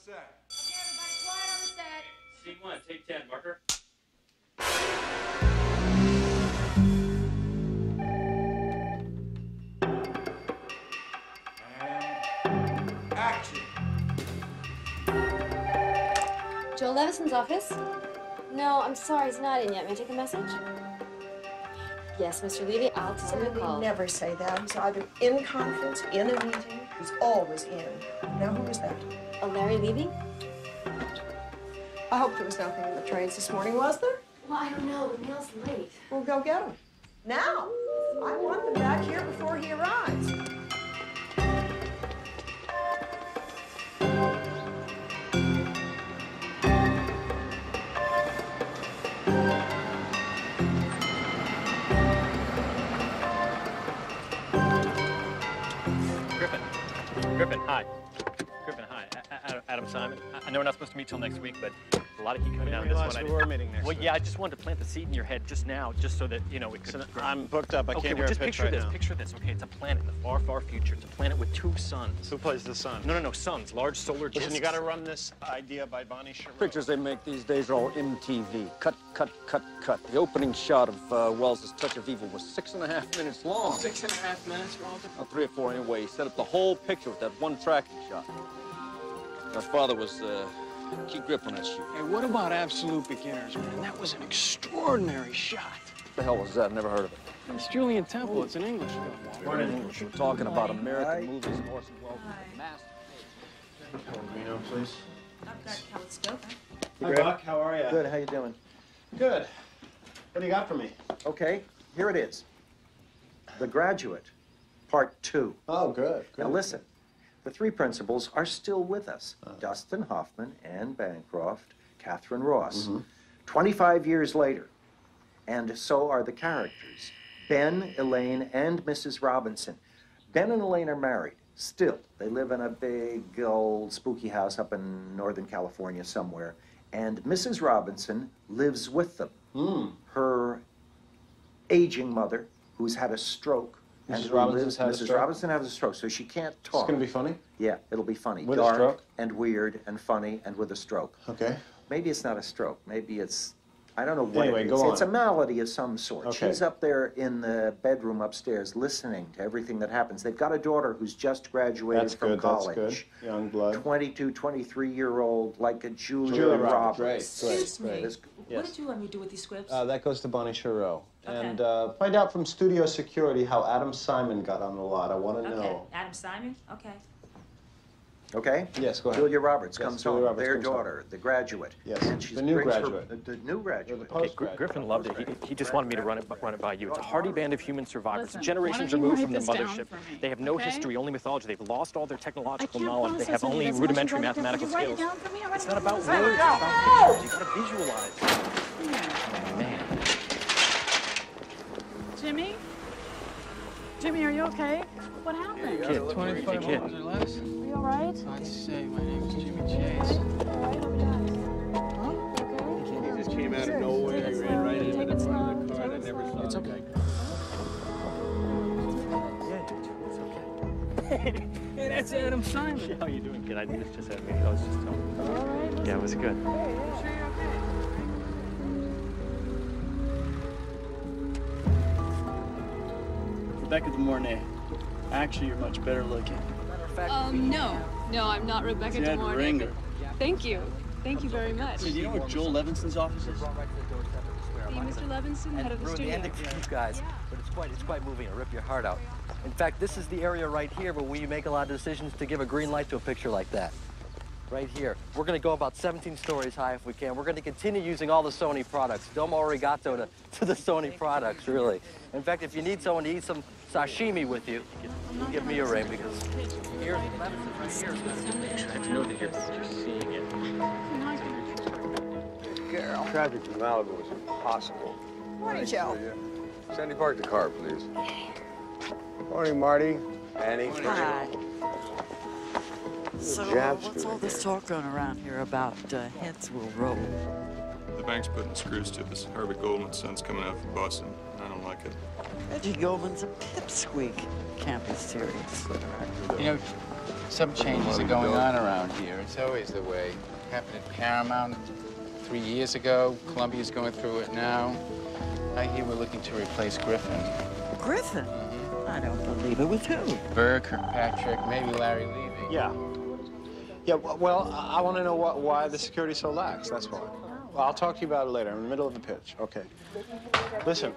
set. Okay, everybody, quiet on the set. Scene 1, take 10, marker. And action. Joe Levison's office? No, I'm sorry, he's not in yet. May I take a message? Yes, Mr. Levy, I'll tell him to call. Never say that. He's either in conference, in a meeting. He's always in. Now, who is that? Larry Levy? I hope there was nothing in the trains this morning, was there? Well, I don't know. The mail's late. We'll go get him. Now. I want them back here before he arrives. Griffin, hi. Griffin, hi. Adam Simon. I know we're not supposed to meet till next week, but a lot of heat coming down on this one. We were meeting next week. Yeah, I just wanted to plant the seed in your head just now, just so that, you know, it could... I'm booked up. I can't hear just a pitch picture right this. now. Picture this, okay? It's a planet in the far, far future. It's a planet with 2 suns. Who plays the sun? No, suns. Large solar discs. Listen, you got to run this idea by Bonnie Chereau. Pictures they make these days are all MTV. Cut, cut, cut, cut. The opening shot of Wells's Touch of Evil was 6.5 minutes long. 6.5 minutes, Walter? 3 or 4 anyway. He set up the whole picture with that one tracking shot. My father was key grip on that shoot. Hey, what about Absolute Beginners, man? That was an extraordinary shot. What the hell was that? Never heard of it. It's Julian Temple. It's an English film. We're talking about American movies and Orson Welles. Pellegrino, please. I've got telescope. Hi, Buck. How are you? Good, how you doing? Good. What do you got for me? Okay, here it is. The Graduate, Part 2. Oh, good. Now listen, the 3 principals are still with us. Dustin Hoffman, Anne Bancroft, Catherine Ross. 25 years later, and so are the characters. Ben, Elaine, and Mrs. Robinson. Ben and Elaine are married. Still, they live in a big, old, spooky house up in Northern California somewhere. And Mrs. Robinson lives with them. Her aging mother, who's had a stroke. Mrs. Robinson has a stroke? Mrs. Robinson has a stroke, so she can't talk. It's going to be funny? Yeah, it'll be funny. With a Dark stroke? and weird and funny and with a stroke. Okay. Maybe it's not a stroke. Maybe it's, I don't know what Anyway, it is. go on. It's a malady of some sort. Okay. She's up there in the bedroom upstairs listening to everything that happens. They've got a daughter who's just graduated from college. That's good. Young blood. 22, 23-year-old, like a Julia Julia Roberts. Great. Excuse me. This- What did you let me do with these scripts? That goes to Bonnie Chereau. Okay. And find out from studio security how Adam Simon got on the lot. I want to okay. know. Adam Simon? Okay. Okay? Yes, go ahead. Julia Roberts Yes, comes Julia home, Roberts their comes home. daughter, the graduate. Yes, And she the new brings her- graduate. the new graduate. Or the Okay, postgraduate. Griffin loved it. He just wanted me to run it by you. It's a hardy band of human survivors, Listen, generations why don't you removed write from the this down mothership. for me, They have no okay? history, only mythology. They've lost all their technological I can't knowledge. They have process only it as much as rudimentary I like to. mathematical Could you write it skills. down for me? I It's write not it about down. words, it's about pictures. You gotta visualize. Yeah. Man. Jimmy? Jimmy, are you okay? What happened? Kid, 25 kid. hours or less? Are you all right? I'd say my name's Jimmy Chase. All right, I'll be honest. Okay? He just came out of nowhere. He ran right into the front of the car that never saw It's the okay. Yeah, it's okay. Hey, that's Adam Simon. How you doing, kid? I just had me. I was just telling you. All right. Yeah, it was good. Hey, are you sure you're okay? Rebecca De Mornay. Actually, you're much better looking. No, I'm not Rebecca De Jed Mornay. Ringer. Thank you very much. Hey, do you know where Joel Levinson's office is? The Mr. Levinson, head of the We're the studio. ending for you guys, but it's quite moving. It'll rip your heart out. In fact, this is the area right here where we make a lot of decisions to give a green light to a picture like that. Right here. We're going to go about 17 stories high if we can. We're going to continue using all the Sony products. Domo arigato to the Sony products, really. In fact, if you need someone to eat some sashimi with you, you can give me a ring because here's Levinson's right here. I know that you're seeing it. Girl. Traffic from Malibu is impossible. Morning, Joe. Sandy, park the car, please. Morning, Marty. Annie. Hi. So, Jabs what's doing all this talk going around here about heads will roll? The bank's putting screws to us. Herbert Goldman's son's coming out from Boston. I don't like it. Reggie Goldman's a pipsqueak. Can't be serious. You know, Some changes are going on around here. It's always the way. Happened at Paramount 3 years ago. Columbia's going through it now. I hear we're looking to replace Griffin. Griffin? I don't believe it. With who? Burr, Kirkpatrick, maybe Larry Levy. Yeah. Yeah, well, I want to know why the security's so lax, that's why. Well, I'll talk to you about it later. I'm in the middle of a pitch. Okay. Listen.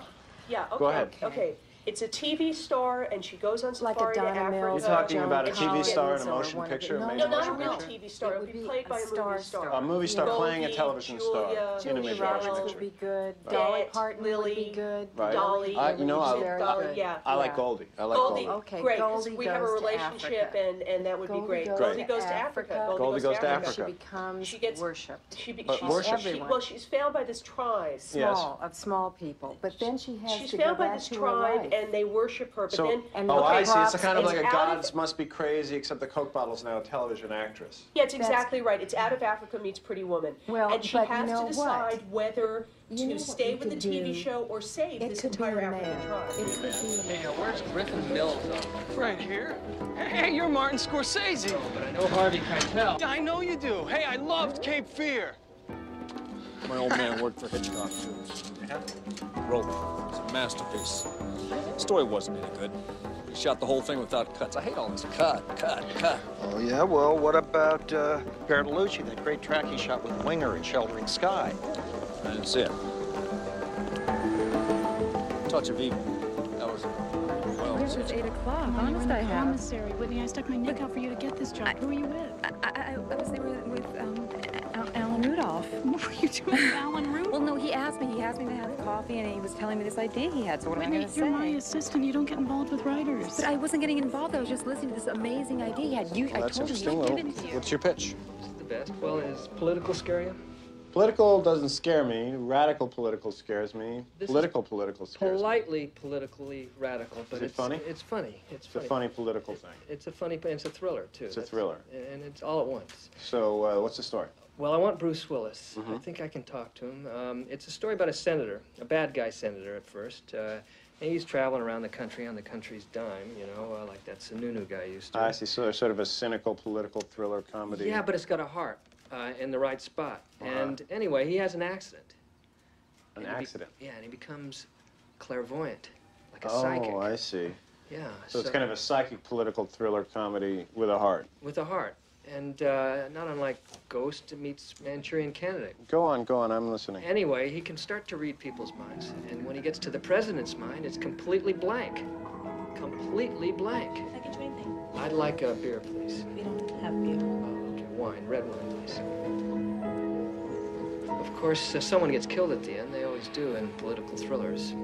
Yeah, okay. Go ahead. Okay. It's a TV star, and she goes on safari to Africa. You're talking about a TV star in a motion picture? No, not a real TV star. It would be played by a movie star. A movie star playing a television star in a motion picture. would be good. Dolly Parton would be good. Right. Dolly. You know, yeah. I like Goldie. I like Goldie. Okay, great. Goldie We have a relationship, and that would be great. Goldie goes to Africa. Goldie goes to Africa. She becomes worshipped. Well, she's found by this tribe. Of small people. But then she has She's to found go by back this to her tribe, life. and they worship her. But So, then, I see. It's kind of like a out gods must be crazy, except the Coke bottle's now a television actress. Yeah, it's exactly right. It's Out of Africa meets Pretty Woman. Well, and she but has you know to decide what? whether You know to what stay you with the could TV do? show or save this It could be entire a African man. tribe. It could be a Hey, where's Griffin Mills? Right here. Hey, you're Martin Scorsese. Oh, but I know Harvey Keitel. Yeah, I know you do. Hey, I loved Cape Fear. My old man worked for Hitchcock, too. Yeah? Rover. It's a masterpiece. Story wasn't any good. He shot the whole thing without cuts. I hate all this cut. Oh, yeah? Well, what about Bertolucci, that great track he shot with Winger in Sheltering Sky? I didn't see it. Touch of Evil. That was, well... This is 8 o'clock. Honest, I have. Commissary, Whitney, I stuck my neck out for you to get this job. Who are you with? I was there with Alan Rudolph. What were you doing with Alan Rudolph? Well, no, he asked me to have coffee, and he was telling me this idea he had, so what am I going to say? You're my assistant. You don't get involved with writers. But I wasn't getting involved. I was just listening to this amazing idea he had. Well, that's interesting. Well, what's your pitch? The best. Well, is political scare you? Political doesn't scare me. Radical political scares me. Political scares me. Politely, politically radical, but Is it funny? It's funny. It's a funny political thing. It's a funny, it's a thriller too. It's a thriller. And it's all at once. So, what's the story? Well, I want Bruce Willis. I think I can talk to him. It's a story about a senator, a bad guy senator at first. And he's traveling around the country on the country's dime, you know, like that Sununu guy used to. I see. So there's sort of a cynical political thriller comedy. Yeah, but it's got a heart in the right spot. And anyway, he has an accident. An accident? Yeah, and he becomes clairvoyant, like a psychic. Oh, I see. Yeah. So it's kind of a psychic political thriller comedy with a heart. With a heart. And not unlike Ghost meets Manchurian Candidate. Go on, I'm listening. Anyway, he can start to read people's minds. And when he gets to the president's mind, it's completely blank. Completely blank. Can I get you anything? I'd like a beer, please. We don't have beer. Oh, okay, wine, red wine, please. Of course, someone gets killed at the end. They always do in political thrillers.